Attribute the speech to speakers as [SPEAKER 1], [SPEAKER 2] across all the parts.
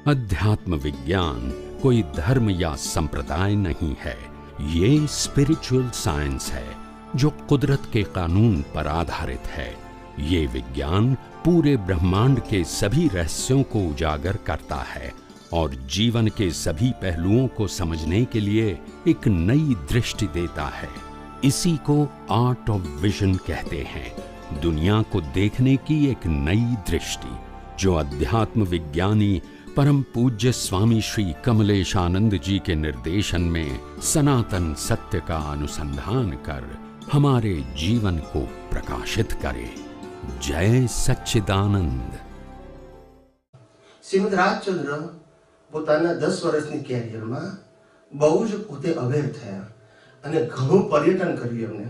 [SPEAKER 1] अध्यात्म विज्ञान कोई धर्म या संप्रदाय नहीं है, ये स्पिरिचुअल साइंस है जो कुदरत के कानून पर आधारित है। ये विज्ञान पूरे ब्रह्मांड के सभी रहस्यों को उजागर करता है और जीवन के सभी पहलुओं को समझने के लिए एक नई दृष्टि देता है। इसी को आर्ट ऑफ विजन कहते हैं, दुनिया को देखने की एक नई दृष्टि, जो अध्यात्म विज्ञानी परम पूज्य स्वामी श्री कमलेशानंद जी के निर्देशन में सनातन सत्य का अनुसंधान कर हमारे जीवन को प्रकाशित करे। जय सच्चिदानंद।
[SPEAKER 2] श्रीमद રાજચંદ્ર પોતાના 10 વર્ષની કેરિયરમાં બહુ જ પોતે અવેર થયા અને ઘણું પર્યટન કર્યું એમને।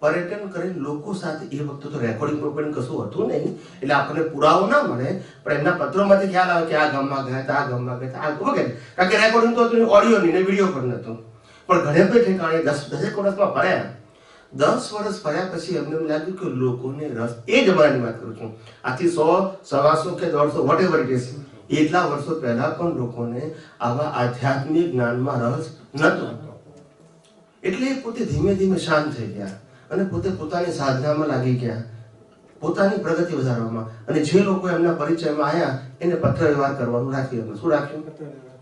[SPEAKER 2] પર્યટન કરીને લોકો સાથે એ વખતે તો રેકોર્ડિંગ પ્રોગ્રામ કશું હતું નહીં, એટલે આપણને પુરાવો ના મળે, પણ એમના પત્રોમાંથી ખ્યાલ આવે કે આ ગામમાં ગયા હતા, આ ગામમાં ગયા હતા, આ વગેરે, કારણ કે રેકોર્ડિંગ તો હતું, ઓડિયો નહીં ને વિડીયો પણ નહોતું। પણ ઘણે બે ઠેકાણે 10 વર્ષમાં ફર્યા। 10 વર્ષ ફર્યા પછી એમને એમ લાગ્યું કે લોકોને રસ, એ જમાનાની વાત કરું છું, આથી 100, 125 કે 150 વોટ એવર ઇટ ઇઝ, એટલા વર્ષો પહેલા પણ લોકોને આવા આધ્યાત્મિક જ્ઞાનમાં રસ નહોતો। એટલે પોતે ધીમે ધીમે શાંત થઈ ગયા અને પોતે પોતાની સાધનામાં લાગી ગયા, પોતાની પ્રગતિ વધારવામાં। અને જે લોકો એમના પરિચયમાં આવ્યા એને પત્ર વ્યવહાર કરવાનું રાખ્યું। શું રાખ્યું?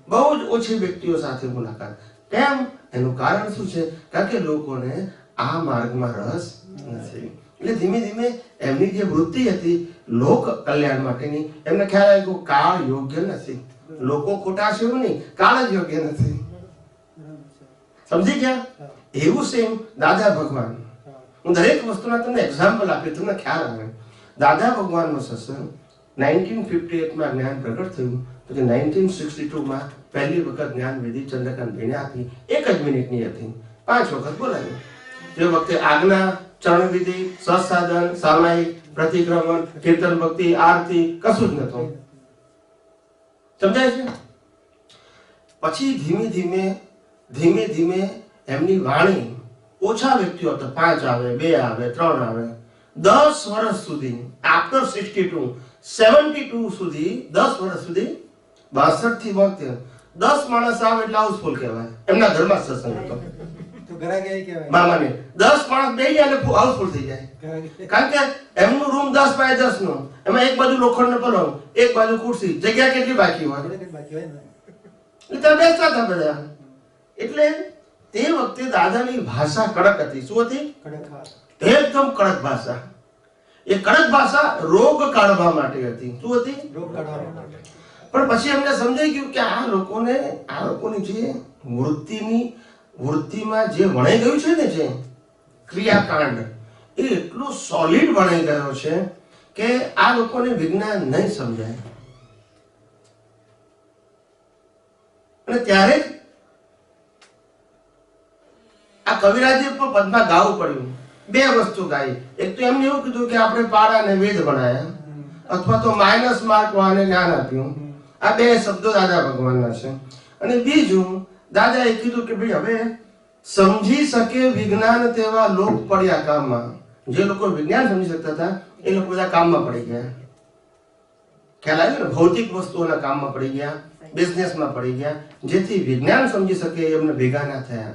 [SPEAKER 2] બહુ જ ઓછી વ્યક્તિઓ સાથે મુલાકાત। કેમ? એનું કારણ શું છે? કારણ કે લોકોને આ માર્ગમાં રસ નથી। એટલે ધીમે ધીમે એમની જે વૃત્તિ હતી લોક કલ્યાણ માટેની, એમને ખ્યાલ આવ્યો કે કાળ યોગ્ય નથી, લોકો ખોટા છે એવું નહીં, કાળ જ યોગ્ય નથી। સમજી ગયા? એવું સેમ દાદા ભગવાન, હું દરેક વસ્તુના તમને એક્ઝામ્પલ આપી, તમને ખ્યાલ આવે। દાદા ભગવાનનો સત્સંગ 1958માં જ્ઞાન પ્રગટ થયું, પછી 1962માં પહેલી વખત જ્ઞાન વિધિ ચંદ્રકાંતભાઈને આપી, 1 જ મિનિટની હતી, 5 વખત બોલાવ્યું। તે વખતે આજ્ઞા, ચરણ વિધિ, સત્સાધન, સામાયિક, પ્રતિક્રમણ, કીર્તન ભક્તિ, આરતી કશું જ નહોતું। સમજાય છે? પછી ધીમે ધીમે એમની વાણી, ઓછા વ્યક્તિઓ હતા, 5 આવે, 2 આવે, 3 આવે, 10 વર્ષ સુધી, આફ્ટર 62, 72 સુધી, 10 વર્ષ સુધી, 62 થી વખતે 10 માણસ આવે એટલે હાઉસફુલ કહેવાય। એમના ઘરમાં સત્સંગ હતો તો ઘરે ગઈ કહેવાય મામાને, 10 માણસ બેસી જાય એટલે હાઉસફુલ થઈ જાય, કારણ કે એમનું રૂમ 10 બાય 10 નો, એમાં એક બાજુ લોખંડનો પલંગ, એક બાજુ ખુરશી, જગ્યા કેટલી બાકી હોય એટલે બેસતા હતા બધા। એટલે તે વખતે દાદાની ભાષા કડક હતી। શું હતી? એકદમ કડક ભાષા। એ કડક ભાષા રોગ કાઢવા માટે હતી। શું હતી? રોગ કાઢવા માટે। પણ પછી એમને સમજાઈ ગયું કે આ લોકોની જે વૃત્તિમાં જે વણાઈ ગયું છે ને, જે ક્રિયાકાંડ, એ એટલું સોલિડ વણાઈ ગયો છે કે આ લોકોને વિજ્ઞાન નહીં સમજાય। અને ત્યારે આ કવિરાજે પણ પદમાં ગાવું પડ્યું। 2 વસ્તુ ગાઈ, એક તો એમને એવું કીધું કે આપણે પારાને વેદ બનાયા, અથવા તો માઇનસ માર્ક વાળાને જ્ઞાન આપ્યું। આ 2 શબ્દો દાદા ભગવાનના છે। અને બીજું, દાદાએ કીધું કે ભાઈ હવે સમજી શકે વિજ્ઞાન તેવા લોક પડ્યા કામમાં। જે લોકો વિજ્ઞાન સમજી શકતા હતા એ લોકો બધા કામમાં પડી ગયા। ખ્યાલ આવ્યો ને? ભૌતિક વસ્તુઓના કામમાં પડી ગયા, બિઝનેસમાં પડી ગયા, જેથી વિજ્ઞાન સમજી શકે એમને ભેગા ના થયા।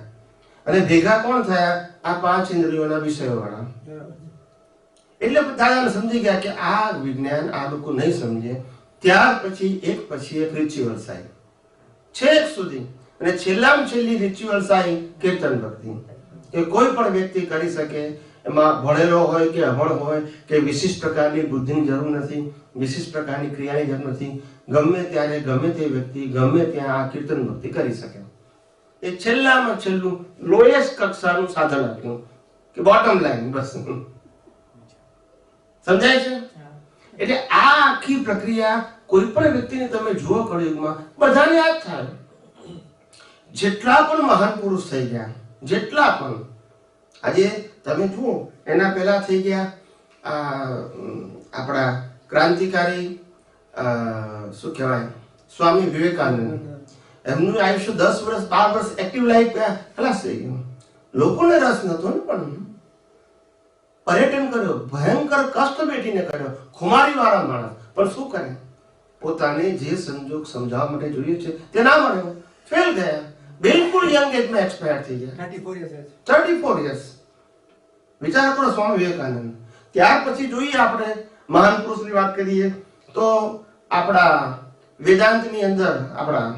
[SPEAKER 2] અને ભેગા કોણ થયા? આ 5 ઇન્દ્રિયોના વિષયો વાળા। એટલે દાદાને સમજી ગયા કે આ વિજ્ઞાન આ લોકો નહીં સમજે। ત્યાર પછી એક રિચ્યુઅલ્સ આવી છેક સુધી, અને છેલ્લામાં છેલ્લી રિચ્યુઅલ્સ આવી કીર્તન ભક્તિ, કે કોઈ પણ વ્યક્તિ કરી શકે। એમાં ભણેલો હોય કે અભણ હોય કે વિશિષ્ટ પ્રકારની બુદ્ધિની જરૂર નથી, વિશિષ્ટ પ્રકારની ક્રિયાની જરૂર નથી, ગમે ત્યારે ગમે તે વ્યક્તિ ગમે ત્યાં આ કીર્તન ભક્તિ કરી શકે। એ છેલ્લામાં છેલ્લું લોએસ્ટ કક્ષાનું સાધન આપ્યું કે બોટમ લાઈન, બસ। સમજાય છે? એટલે આ આખી પ્રક્રિયા કોઈ પણ વ્યક્તિને તમે જુઓ કળિયુગમાં, બધાને યાદ થાય। જેટલા પણ મહાન પુરુષ થઈ ગયા, જેટલા પણ આજે તમે જુઓ, એના પહેલા થઈ ગયા આપણા ક્રાંતિકારી શું કહેવાય, સ્વામી વિવેકાનંદ। એમનું આયુષ્ય 10 વર્ષ 12 વર્ષ એક્ટિવ લાઈફ ખલાસ થઈ ગયું। લોકોને રસ નતો ને, પણ પર્યટન કર્યો, ભયંકર કષ્ટ બેઠીને કર્યો, ખુમારી વાળા માણસ, પણ શું કરે? પોતાને જે સંજોગ સમજાવવા માટે જોઈએ છે તે ના મળ્યો, ફેલ ગયા, બિલકુલ યંગ એજમાં એક્સપાયર થઈ ગયા, 34 યર્સ. વિચાર કરો સ્વામી વિવેકાનંદ. ત્યાર પછી જોઈએ આપણે મહાન પુરુષની વાત કરીએ તો આપણા વેદાંતની અંદર આપણા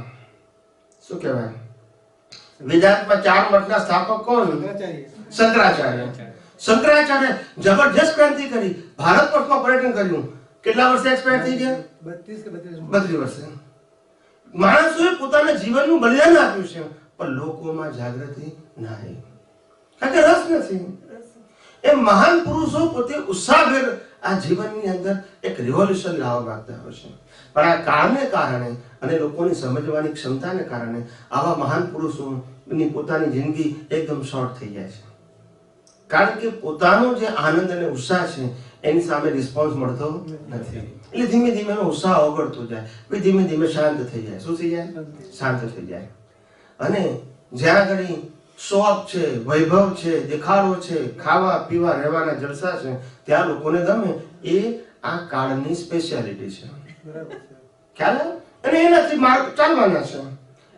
[SPEAKER 2] શું કહેવાય, વેદાંતમાં 4 મઠના સ્થાપક કોણ? શંકરાચાર્ય. શંકરાચાર્ય જબરજસ્ત ક્રાંતિ કરી, ભારત વર્ષમાં પર્યટન કર્યું. કેટલા વર્ષે એક્સપાયર થઈ ગયા? 32 વર્ષે. માણસોએ પોતાના જીવનનું બલિદાન આપ્યું છે, પણ લોકોમાં જાગૃતિ નહીં, કારણ કે રસ નથી. એ મહાન પુરુષો પોતે ઉત્સાહભેર આ જીવનની અંદર એક રિવોલ્યુશન લાવવા માંગતા હોય છે, પણ આ કાળને કારણે અને લોકોની સમજવાની ક્ષમતાને કારણે આવા મહાન પુરુષોની પોતાની જિંદગી એકદમ શોર્ટ થઈ જાય છે, કારણ કે પોતાનો જે આનંદ અને ઉત્સાહ છે એની સામે રિસ્પોન્સ મળતો નથી. એટલે ધીમે ધીમે એનો ઉત્સાહ ઓગળતો જાય, પછી ધીમે ધીમે શાંત થઈ જાય. શું થઈ જાય? શાંત થઈ જાય. અને જ્યાં આગળ શોખ છે, વૈભવ છે, દેખાડો છે, ખાવા પીવા રહેવાના જલસા છે, ત્યાં લોકોને ગમે. એ આ કાળની સ્પેશિયાલિટી છે. ખ્યાલ આવે? અને એનાથી માર્ગ ચાલવાના છે.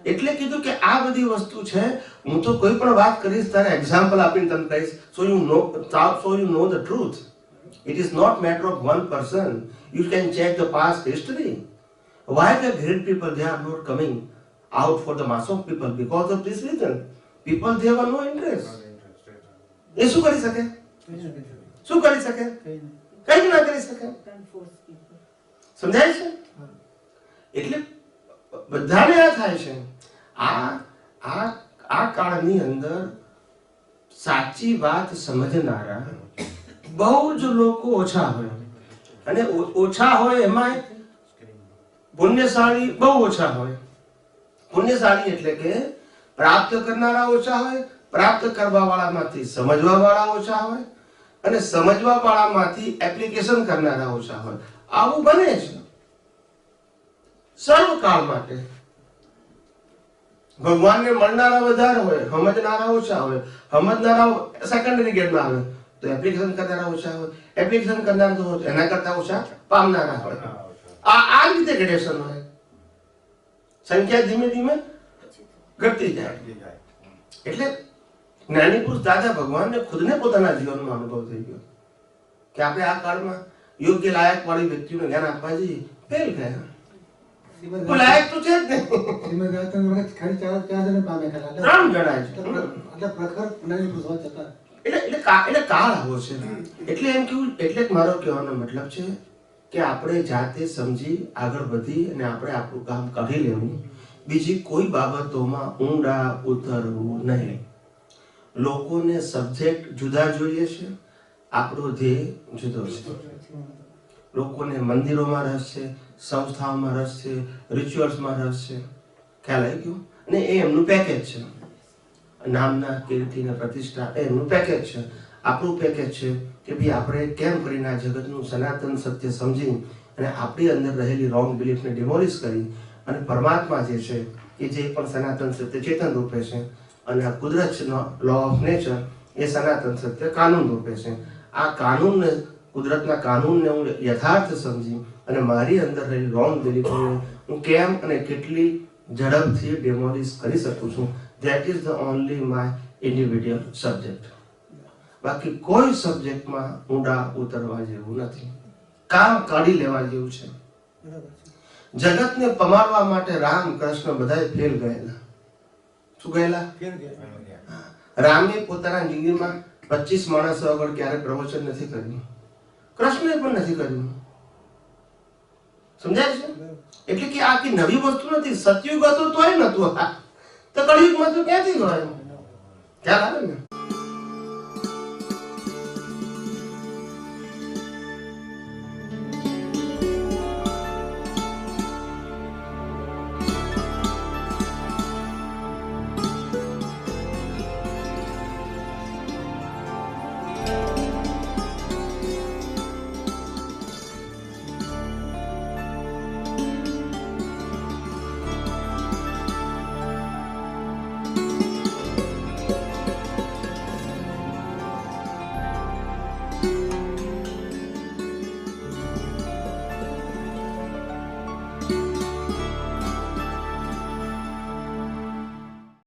[SPEAKER 2] એટલે કીધું કે આ બધી વસ્તુ છે. હું તો કોઈ પણ વાત કરીશ ત્યારે એક્ઝામ્પલ આપીને તમને કહીશ, so you know the truth. It is not matter of one person. You can check the past history. Why the great people, they are not coming out for the mass of people? Because of this reason. People, they have no interest. એ શું કરી શકે? શું કરી શકે? કઈ ના કરી શકે. સમજાય છે? એટલે બધાને આ થાય છે. આ કાળની અંદર સાચી વાત સમજનારા બહુ જ લોકો ઓછા હોય, અને ઓછા હોય એમાં પુણ્યશાળી બહુ ઓછા હોય. પુણ્યશાળી એટલે કે પ્રાપ્ત કરનારા ઓછા હોય, પ્રાપ્ત કરવા વાળામાંથી સમજવા વાળા ઓછા હોય, અને સમજવા વાળામાંથી એપ્લિકેશન કરનારા ઓછા હોય. આવું બને છે સર્વકાળ માટે. ભગવાનને મળનારા વધારે હોય, સમજનારા ઓછા હોય. સમજનારા સેકન્ડરી ગેટમાં આવે તો એપ્લિકેશન કરનારા ઓછા હોય, એપ્લિકેશન કરનારા તો એના કરતા ઓછા પામનારા હોય. આ રીતે ગ્રેડેશન હોય. સંખ્યા ધીમે ધીમે ઘટતી જાય. એટલે જ્ઞાની પુરુષ દાદા ભગવાનને ખુદને પોતાના જીવનમાં અનુભવ થઈ ગયો કે આપણે આ કાળમાં યોગ્ય લાયક વાળી વ્યક્તિઓને જ્ઞાન આપવા જઈએ, ફેલ ગયા. લાયક તો છે જ નહીં. 3 જણા છે. એટલે કાળ આવો છે. એટલે એમ કેવું, એટલે મારો કહેવાનો મતલબ છે કે આપણે જાતે સમજી આગળ વધી અને આપણે આપણું કામ કરી લેવું, બીજી કોઈ બાબતોમાં ઊંડા ઉતરવું નહીં. લોકોને સબ્જેક્ટ જુદા જોઈએ છે, આપણો ધ્યેય જુદો છે. લોકોને મંદિરોમાં રસ છે, સંસ્થાઓમાં રસ છે, રિચ્યુઅલ્સમાં રસ છે. ખ્યાલ આવી ગયો? અને એ એમનું પેકેજ છે. નામના, કીર્તિ ને પ્રતિષ્ઠા એ એમનું પેકેજ છે. આપણું પેકેજ છે કે ભાઈ આપણે કેમ કરીને આ જગતનું સનાતન સત્ય સમજી અને આપણી અંદર રહેલી રોંગ બિલીફને ડિમોલિશ કરી અને પરમાત્મા જે છે કે જે પણ સનાતન સત્ય ચેતન રૂપે છે, અને આ કુદરતનો લો ઓફ નેચર એ સનાતન સત્ય કાનૂન રૂપે છે. આ કાનૂનને, કુદરતના કાનૂનને હું યથાર્થ સમજી અને મારી અંદર રહેલી રોંગ બિલીફને હું કેમ અને કેટલી ઝડપથી ડિમોલિશ કરી શકું છું. That is the only my individual subject. બાકી કોઈ સબ્જેક્ટમાં ઊંડા ઉતરવા જેવું નથી. કામ કાઢી લેવા જેવું છે. જગતને પમાડવા માટે રામ કૃષ્ણ બધાય ફેલ ગયેલા. શું ગયેલા? રામે પોતાના જિંદગીમાં 25 માણસો આગળ ક્યારે પ્રવચન નથી કર્યું. કૃષ્ણે પણ નથી કર્યું. સમજાય છે? એટલે કે આ કઈ નવી વસ્તુ નથી. સતયુગ હતો તોય નતું, તો કળિયુગમાં તો ક્યાંથી ગયો? ખ્યાલ આવે ને?